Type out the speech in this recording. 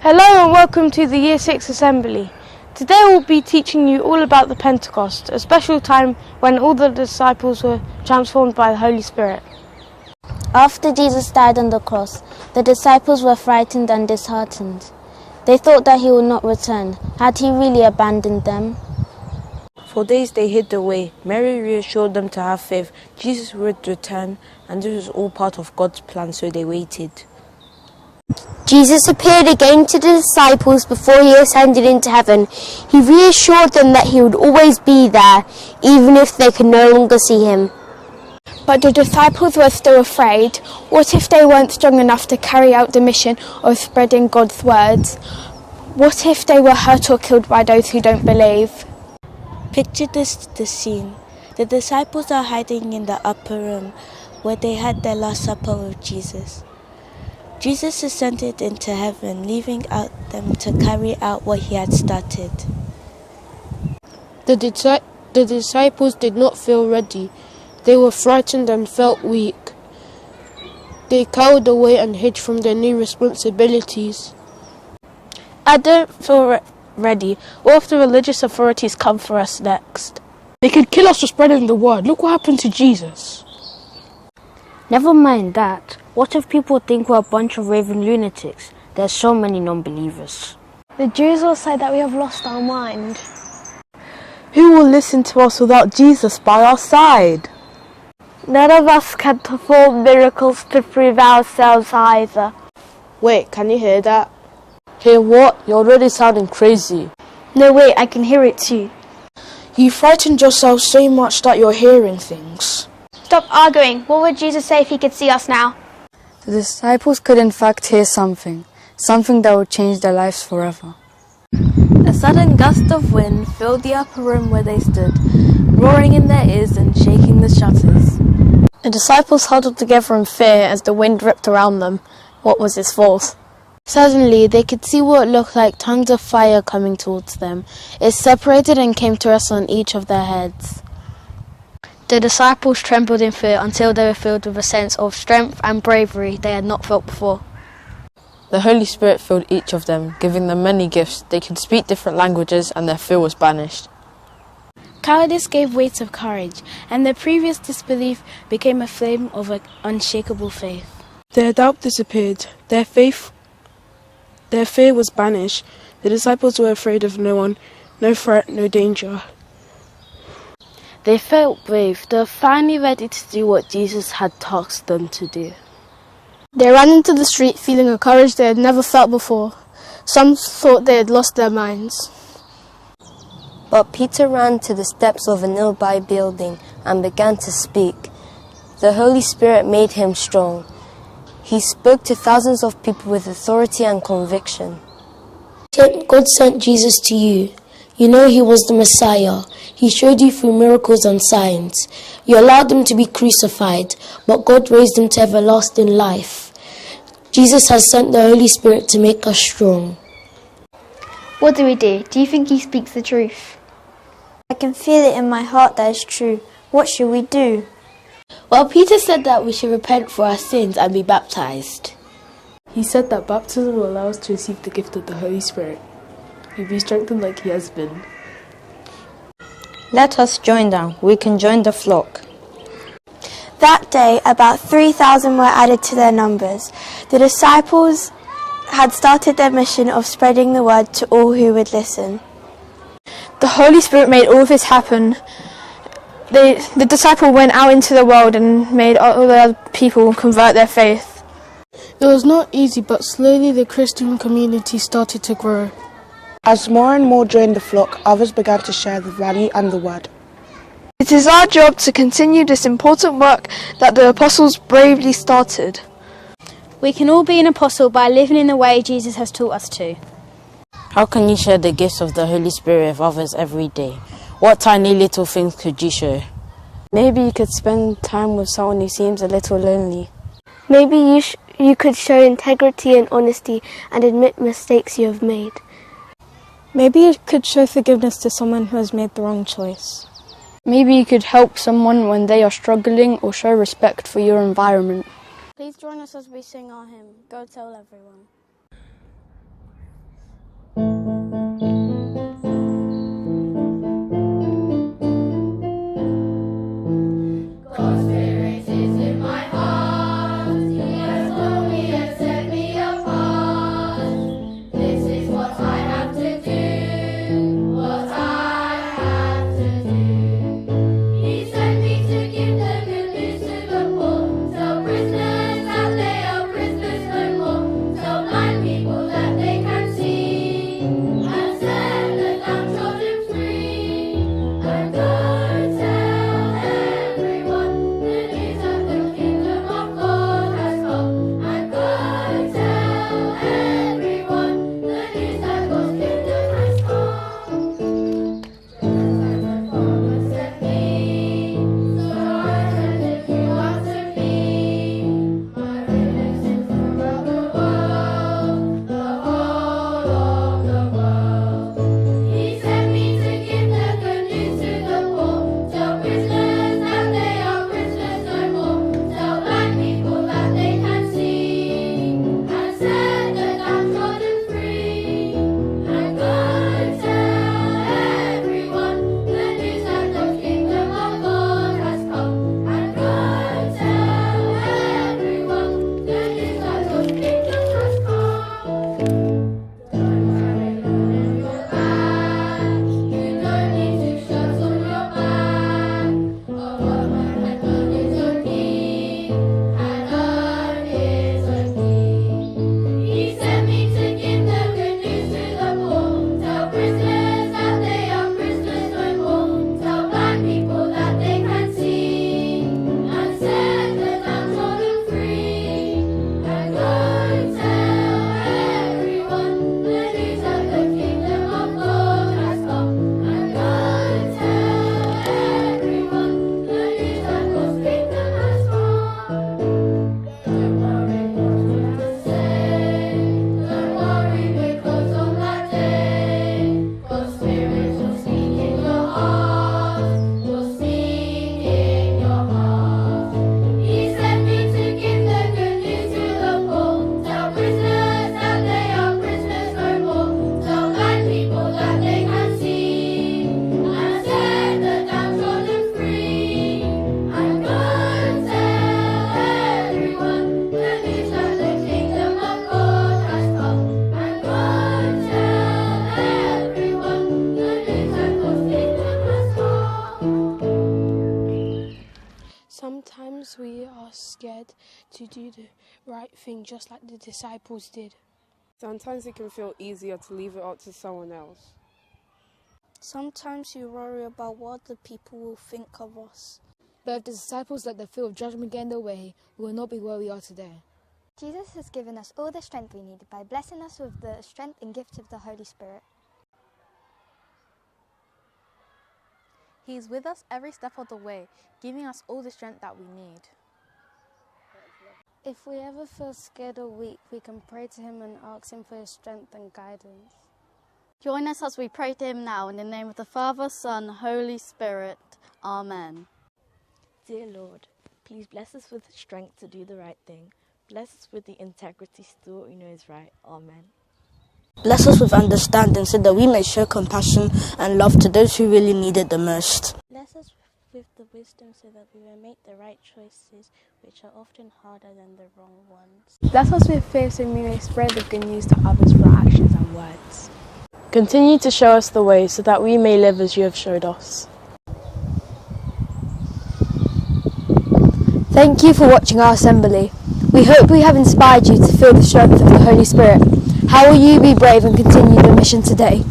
Hello and welcome to the Year 6 Assembly. Today we'll be teaching you all about the Pentecost, a special time when all the disciples were transformed by the Holy Spirit. After Jesus died on the cross, the disciples were frightened and disheartened. They thought that he would not return. Had he really abandoned them? For days they hid away. Mary reassured them to have faith. Jesus would return, and this was all part of God's plan, so they waited. Jesus appeared again to the disciples before he ascended into heaven. He reassured them that he would always be there, even if they could no longer see him. But the disciples were still afraid. What if they weren't strong enough to carry out the mission of spreading God's words? What if they were hurt or killed by those who don't believe? Picture the scene. The disciples are hiding in the upper room where they had their Last Supper with Jesus. Jesus ascended into heaven, leaving them to carry out what he had started. The disciples did not feel ready. They were frightened and felt weak. They cowered away and hid from their new responsibilities. I don't feel ready. What if the religious authorities come for us next? They could kill us for spreading the word. Look what happened to Jesus. Never mind that. What if people think we're a bunch of raving lunatics? There's so many non-believers. The Jews will say that we have lost our mind. Who will listen to us without Jesus by our side? None of us can perform miracles to prove ourselves either. Wait, can you hear that? Hear what? You're already sounding crazy. No, wait, I can hear it too. You frightened yourself so much that you're hearing things. Stop arguing. What would Jesus say if he could see us now? The disciples could in fact hear something that would change their lives forever. A sudden gust of wind filled the upper room where they stood, roaring in their ears and shaking the shutters. The disciples huddled together in fear as the wind ripped around them. What was its force? Suddenly, they could see what looked like tongues of fire coming towards them. It separated and came to rest on each of their heads. The disciples trembled in fear until they were filled with a sense of strength and bravery they had not felt before. The Holy Spirit filled each of them, giving them many gifts. They could speak different languages, and their fear was banished. Cowardice gave way to courage, and their previous disbelief became a flame of unshakable faith. Their doubt disappeared. Their fear was banished. The disciples were afraid of no one, no threat, no danger. They felt brave. They were finally ready to do what Jesus had tasked them to do. They ran into the street feeling a courage they had never felt before. Some thought they had lost their minds. But Peter ran to the steps of a nearby building and began to speak. The Holy Spirit made him strong. He spoke to thousands of people with authority and conviction. God sent Jesus to you. You know he was the Messiah. He showed you through miracles and signs. You allowed him to be crucified, but God raised him to everlasting life. Jesus has sent the Holy Spirit to make us strong. What do we do? Do you think he speaks the truth? I can feel it in my heart that it's true. What should we do? Well, Peter said that we should repent for our sins and be baptized. He said that baptism will allow us to receive the gift of the Holy Spirit. We'll be strengthened like he has been. Let us join them. We can join the flock. That day, about 3,000 were added to their numbers. The disciples had started their mission of spreading the word to all who would listen. The Holy Spirit made all of this happen. The disciple went out into the world and made all the other people convert their faith. It was not easy, but slowly the Christian community started to grow. As more and more joined the flock, others began to share the value and the word. It is our job to continue this important work that the apostles bravely started. We can all be an apostle by living in the way Jesus has taught us to. How can you share the gifts of the Holy Spirit with others every day? What tiny little things could you show? Maybe you could spend time with someone who seems a little lonely. Maybe you could show integrity and honesty and admit mistakes you have made. Maybe you could show forgiveness to someone who has made the wrong choice. Maybe you could help someone when they are struggling or show respect for your environment. Please join us as we sing our hymn, Go Tell Everyone. inspired to do the right thing just like the disciples did. Sometimes it can feel easier to leave it up to someone else. Sometimes you worry about what the people will think of us. But if the disciples let the fear of judgment get in the way, we will not be where we are today. Jesus has given us all the strength we need by blessing us with the strength and gift of the Holy Spirit. He is with us every step of the way, giving us all the strength that we need. If we ever feel scared or weak, we can pray to him and ask him for his strength and guidance. Join us as we pray to him now in the name of the Father, Son, Holy Spirit. Amen. Dear Lord, please bless us with strength to do the right thing. Bless us with the integrity to do what we know is right. Amen. Bless us with understanding so that we may show compassion and love to those who really need it the most. Bless us with the wisdom so that we may make the right choices, which are often harder than the wrong ones. Bless us with faith so we may spread the good news to others through our actions and words. Continue to show us the way so that we may live as you have showed us. Thank you for watching our assembly. We hope we have inspired you to feel the strength of the Holy Spirit. How will you be brave and continue the mission today?